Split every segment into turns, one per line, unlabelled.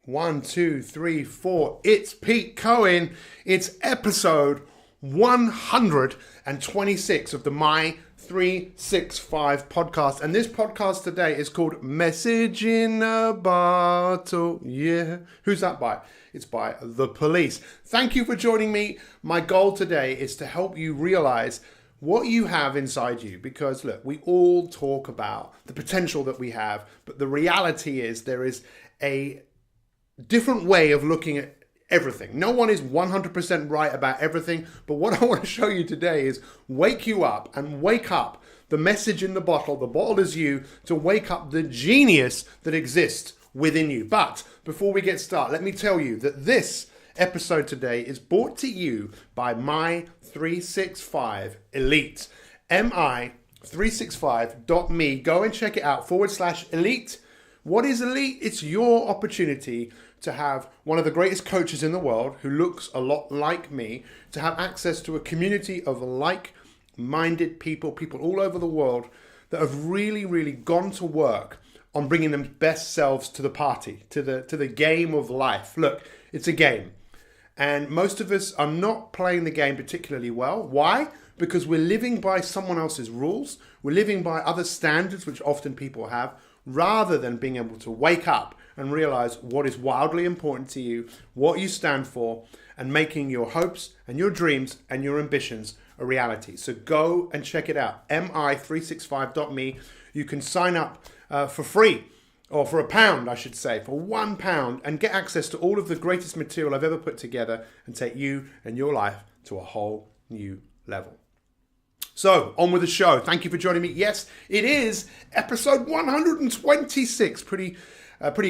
One, two, three, four. It's Pete Cohen. It's episode 126 of the Mi365 podcast. And this podcast today is called Message in a Bottle. Yeah. Who's that by? It's by The Police. Thank you for joining me. My goal today is to help you realize what you have inside you, because look, we all talk about the potential that we have, but the reality is there is a different way of looking at everything. No one is 100% right about everything, but what I want to show you today is wake you up and wake up the message in the bottle. The bottle is you, to wake up the genius that exists within you. But before we get started, let me tell you that this episode today is brought to you by Mi365 Elite. Mi365.me. Go and check it out /elite. What is Elite? It's your opportunity to have one of the greatest coaches in the world who looks a lot like me, to have access to a community of like-minded people all over the world that have really gone to work on bringing them best selves to the party, to the game of life. Look, it's a game. And most of us are not playing the game particularly well. Why? Because we're living by someone else's rules. We're living by other standards, which often people have, rather than being able to wake up and realize what is wildly important to you, what you stand for, and making your hopes and your dreams and your ambitions a reality. So go and check it out. Mi365.me. You can sign up for free, or for £1, I should say, for £1, and get access to all of the greatest material I've ever put together and take you and your life to a whole new level. So, on with the show. Thank you for joining me. Yes, it is episode 126. Pretty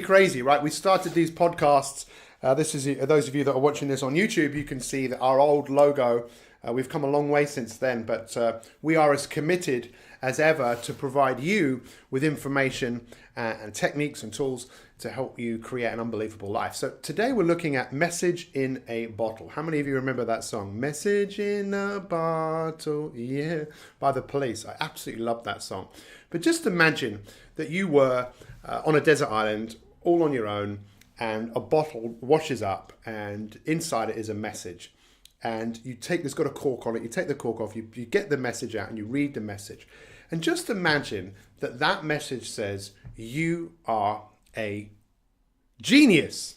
crazy, right? We started these podcasts. This is, those of you that are watching this on YouTube, you can see that our old logo, we've come a long way since then, but we are as committed as ever to provide you with information and techniques and tools to help you create an unbelievable life. So today we're looking at Message in a Bottle. How many of you remember that song? Message in a Bottle, yeah, by The Police. I absolutely love that song. But just imagine that you were on a desert island, all on your own, and a bottle washes up, and inside it is a message. And you take, it's got a cork on it, you take the cork off, you get the message out and you read the message. And just imagine that that message says, you are a genius.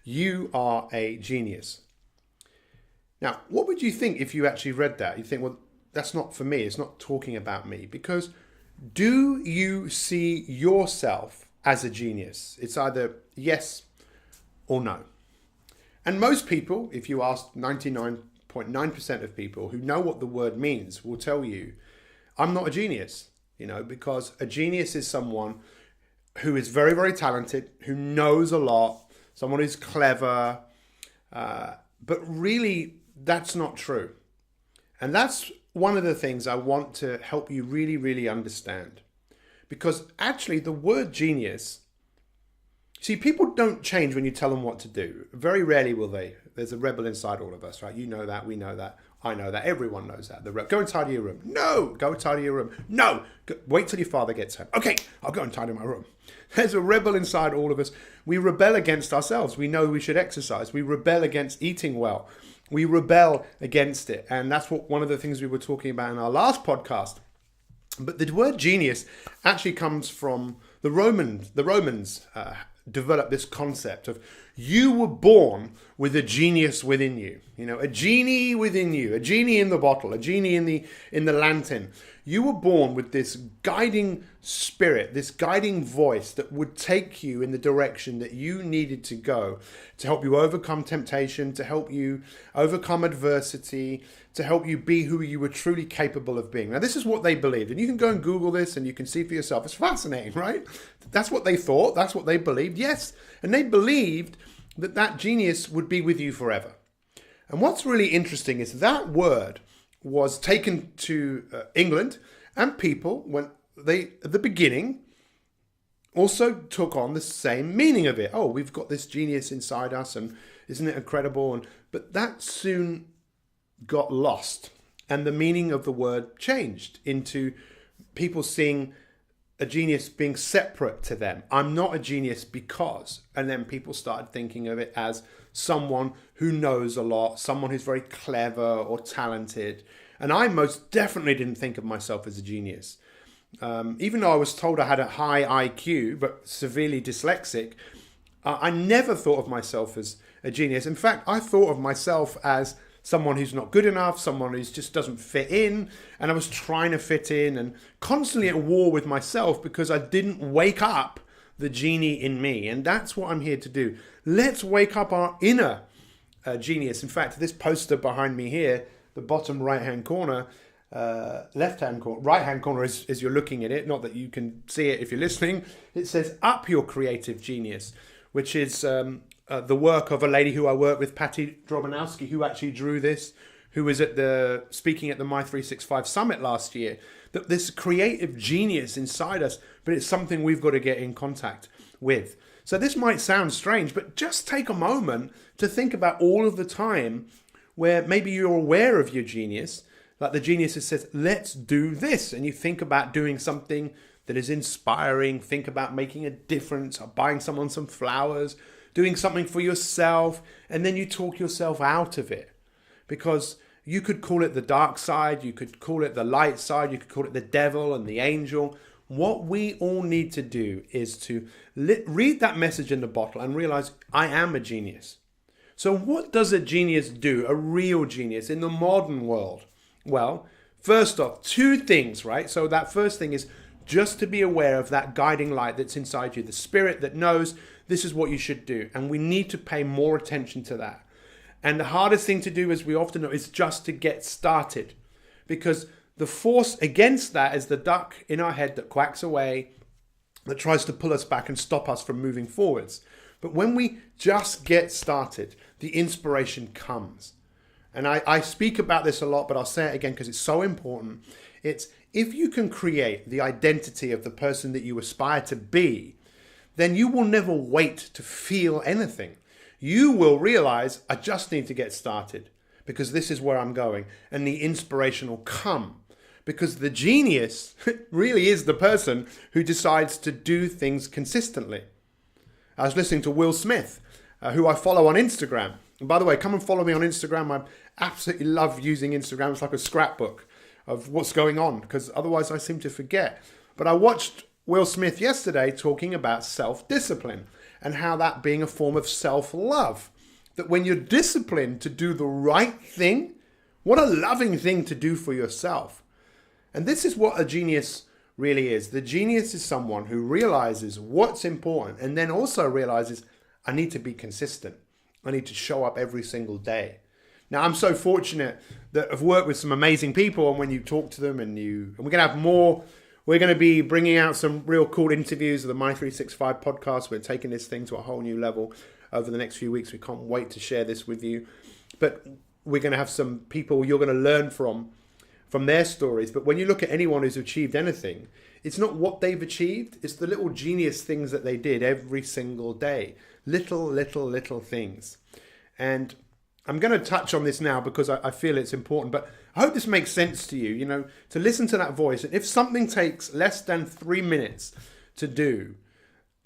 You are a genius. Now, what would you think if you actually read that? You think, well, that's not for me. It's not talking about me. Because do you see yourself as a genius? It's either yes or no. And most people, if you ask 99.9% of people who know what the word means, will tell you, I'm not a genius, because a genius is someone who is very talented, who knows a lot, someone who's clever, but really that's not true. And that's one of the things I want to help you really understand. Because actually the word genius, see, people don't change when you tell them what to do. Very rarely will they. There's a rebel inside all of us, right? You know that, we know that, I know that, everyone knows that. Go and tidy your room. No, go and tidy your room. No, wait till your father gets home. Okay, I'll go and tidy my room. There's a rebel inside all of us. We rebel against ourselves. We know we should exercise. We rebel against eating well. We rebel against it. And that's one of the things we were talking about in our last podcast. But the word genius actually comes from the Romans. The Romans developed this concept of you were born with a genius within you. A genie within you, a genie in the bottle, a genie in the lantern. You were born with this guiding spirit, this guiding voice that would take you in the direction that you needed to go, to help you overcome temptation, to help you overcome adversity, to help you be who you were truly capable of being. Now, this is what they believed. And you can go and Google this and you can see for yourself. It's fascinating, right? That's what they thought. That's what they believed. Yes. And they believed that genius would be with you forever. And what's really interesting is that word was taken to England, and people, when they, at the beginning, also took on the same meaning of it. Oh, we've got this genius inside us, and isn't it incredible? But that soon got lost, and the meaning of the word changed into people seeing a genius being separate to them. I'm not a genius because, and then people started thinking of it as someone who knows a lot, someone who's very clever or talented. And I most definitely didn't think of myself as a genius. Even though I was told I had a high IQ, but severely dyslexic, I never thought of myself as a genius. In fact, I thought of myself as someone who's not good enough, someone who just doesn't fit in. And I was trying to fit in and constantly at war with myself because I didn't wake up the genie in me. And that's what I'm here to do. Let's wake up our inner genius. In fact, this poster behind me here, the bottom right-hand corner, right-hand corner as you're looking at it, not that you can see it if you're listening, it says up your creative genius, which is the work of a lady who I work with, Patty Drobanowski, who actually drew this, who was speaking at the Mi365 summit last year. That this creative genius inside us, but it's something we've got to get in contact with. So this might sound strange, but just take a moment to think about all of the time where maybe you're aware of your genius, like the genius that says, let's do this. And you think about doing something that is inspiring, think about making a difference, or buying someone some flowers, doing something for yourself, and then you talk yourself out of it. Because you could call it the dark side, you could call it the light side, you could call it the devil and the angel. What we all need to do is to read that message in the bottle and realize, I am a genius. So what does a genius do, a real genius in the modern world? Well, first off, two things, right? So that first thing is just to be aware of that guiding light that's inside you, the spirit that knows this is what you should do. And we need to pay more attention to that. And the hardest thing to do, as we often know, is just to get started. Because the force against that is the duck in our head that quacks away, that tries to pull us back and stop us from moving forwards. But when we just get started, the inspiration comes. And I speak about this a lot, but I'll say it again because it's so important. It's if you can create the identity of the person that you aspire to be, then you will never wait to feel anything. You will realize, I just need to get started because this is where I'm going. And the inspiration will come because the genius really is the person who decides to do things consistently. I was listening to Will Smith, who I follow on Instagram. And by the way, come and follow me on Instagram. I absolutely love using Instagram. It's like a scrapbook of what's going on because otherwise I seem to forget. But I watched Will Smith yesterday talking about self-discipline and how that being a form of self-love. That when you're disciplined to do the right thing, what a loving thing to do for yourself. And this is what a genius really is. The genius is someone who realizes what's important and then also realizes, I need to be consistent. I need to show up every single day. Now, I'm so fortunate that I've worked with some amazing people, and when you talk to them and we're going to have more, we're going to be bringing out some real cool interviews of the Mi365 podcast. We're taking this thing to a whole new level over the next few weeks. We can't wait to share this with you. But we're going to have some people you're going to learn from their stories. But when you look at anyone who's achieved anything, it's not what they've achieved. It's the little genius things that they did every single day. Little things. And I'm going to touch on this now because I feel it's important. But I hope this makes sense to you, to listen to that voice. And if something takes less than 3 minutes to do,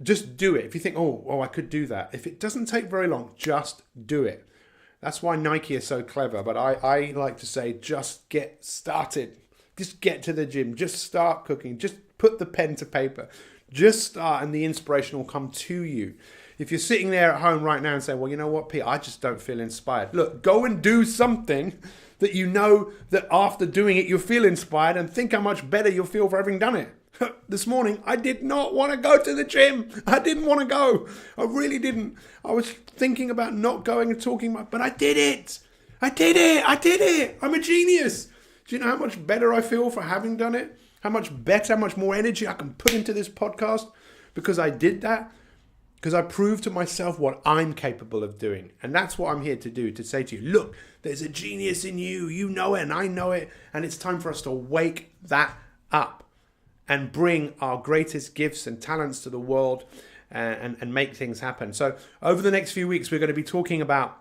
just do it. If you think, oh, I could do that. If it doesn't take very long, just do it. That's why Nike is so clever. But I like to say, just get started. Just get to the gym. Just start cooking. Just put the pen to paper. Just start and the inspiration will come to you. If you're sitting there at home right now and say, well, you know what, Pete, I just don't feel inspired. Look, go and do something that you know that after doing it, you'll feel inspired and think how much better you'll feel for having done it. This morning, I did not want to go to the gym. I didn't want to go. I really didn't. I was thinking about not going and talking, but I did it. I did it. I'm a genius. Do you know how much better I feel for having done it? How much better, how much more energy I can put into this podcast because I did that? Because I proved to myself what I'm capable of doing. And that's what I'm here to do, to say to you, look, there's a genius in you. You know it and I know it. And it's time for us to wake that up and bring our greatest gifts and talents to the world and make things happen. So over the next few weeks, we're going to be talking about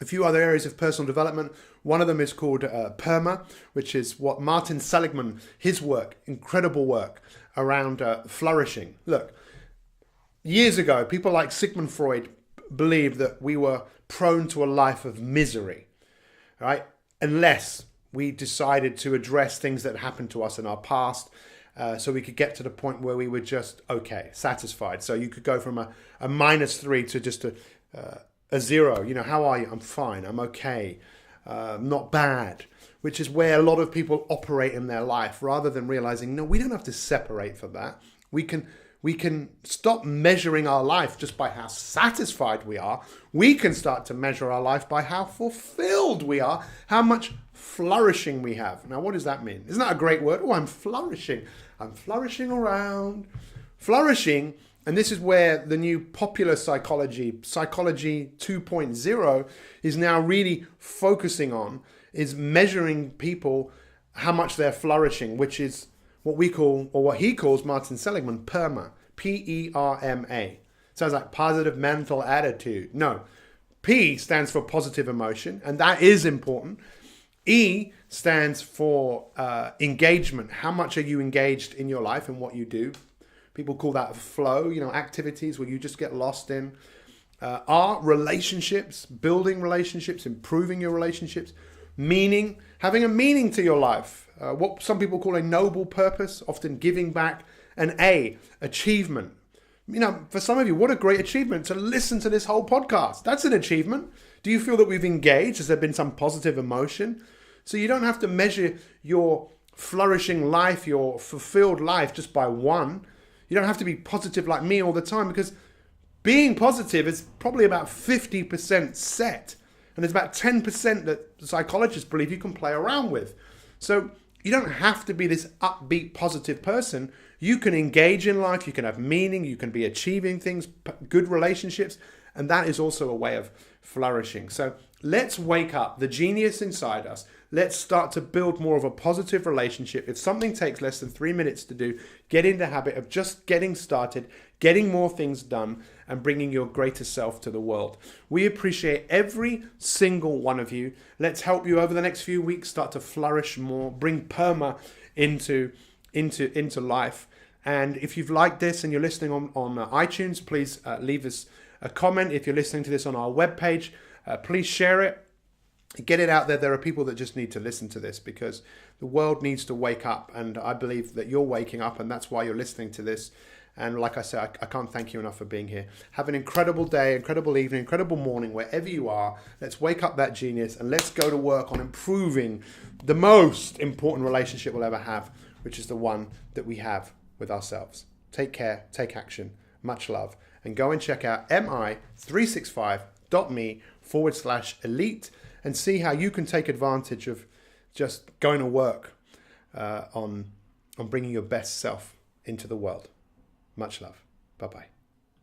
a few other areas of personal development. One of them is called PERMA, which is what Martin Seligman, his work, incredible work around flourishing. Look, years ago, people like Sigmund Freud believed that we were prone to a life of misery, right? Unless we decided to address things that happened to us in our past, so we could get to the point where we were just okay, satisfied. So you could go from a -3 to just a 0. You know, how are you? I'm fine. I'm okay. Not bad. Which is where a lot of people operate in their life, rather than realizing, no, we don't have to separate from that. We can stop measuring our life just by how satisfied we are. We can start to measure our life by how fulfilled we are, how much flourishing we have. Now, what does that mean? Isn't that a great word? Oh, I'm flourishing. I'm flourishing around. Flourishing, and this is where the new popular psychology 2.0, is now really focusing on, is measuring people how much they're flourishing, which is what we call, or what he calls, Martin Seligman, PERMA. P-E-R-M-A. Sounds like positive mental attitude. No. P stands for positive emotion, and that is important. E stands for engagement. How much are you engaged in your life and what you do? People call that flow, activities where you just get lost in. R, relationships, building relationships, improving your relationships. Meaning, having a meaning to your life. What some people call a noble purpose, often giving back. And A, achievement. For some of you, what a great achievement to listen to this whole podcast. That's an achievement. Do you feel that we've engaged? Has there been some positive emotion? So you don't have to measure your flourishing life, your fulfilled life just by one. You don't have to be positive like me all the time, because being positive is probably about 50% set. And there's about 10% that psychologists believe you can play around with. So you don't have to be this upbeat, positive person. You can engage in life, you can have meaning, you can be achieving things, good relationships, and that is also a way of flourishing. So let's wake up the genius inside us. Let's start to build more of a positive relationship. If something takes less than 3 minutes to do, get in the habit of just getting started, getting more things done, and bringing your greater self to the world. We appreciate every single one of you. Let's help you over the next few weeks start to flourish more, bring PERMA into life. And if you've liked this and you're listening on iTunes, please leave us a comment. If you're listening to this on our webpage, please share it. Get it out there. There are people that just need to listen to this, because the world needs to wake up. And I believe that you're waking up, and that's why you're listening to this. And like I said, I can't thank you enough for being here. Have an incredible day, incredible evening, incredible morning, wherever you are. Let's wake up that genius, and let's go to work on improving the most important relationship we'll ever have, which is the one that we have with ourselves. Take care, take action, much love, and go and check out mi365.me/elite and see how you can take advantage of just going to work on bringing your best self into the world. Much love. Bye-bye.